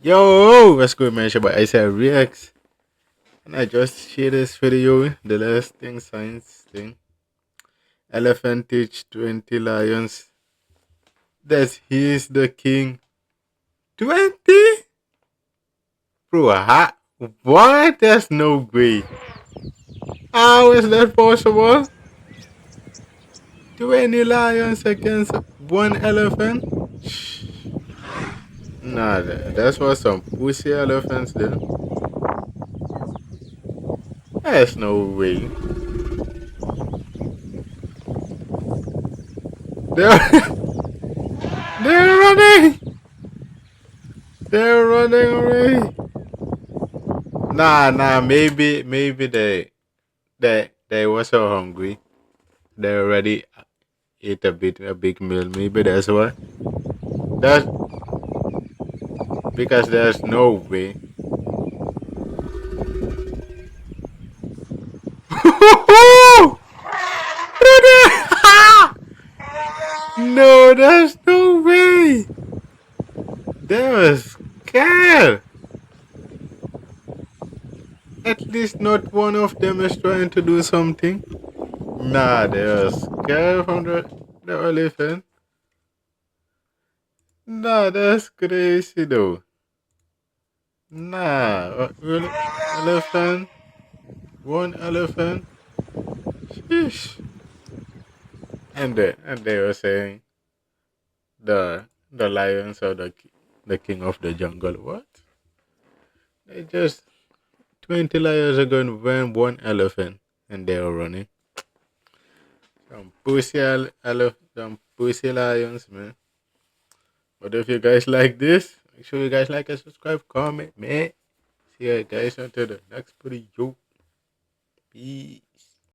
Yo, what's good, man? It's your boy I said Reacts, and I just shared this video, the last thing, science thing. Elephant teach 20 lions that he is the king. 20? Bro, what? There's no way. How is that possible? 20 lions against one elephant? Nah, that's what some pussy elephants do. There's no way. They're, they're running! They're running away! Nah. Maybe they were so hungry. They already ate a big meal. Maybe that's why. That's because there's no way. No, there's no way. They was scared. At least not one of them is trying to do something. Nah, they was scared from the elephant. Nah, that's crazy though. Nah, really? Elephant? One elephant? Sheesh. And they were saying the lions are the king of the jungle. What? They just 20 lions are going to win one elephant and they are running. Some pussy lions, man. But if you guys like this, make sure you guys like and subscribe, comment, man. See you guys until the next video. Peace.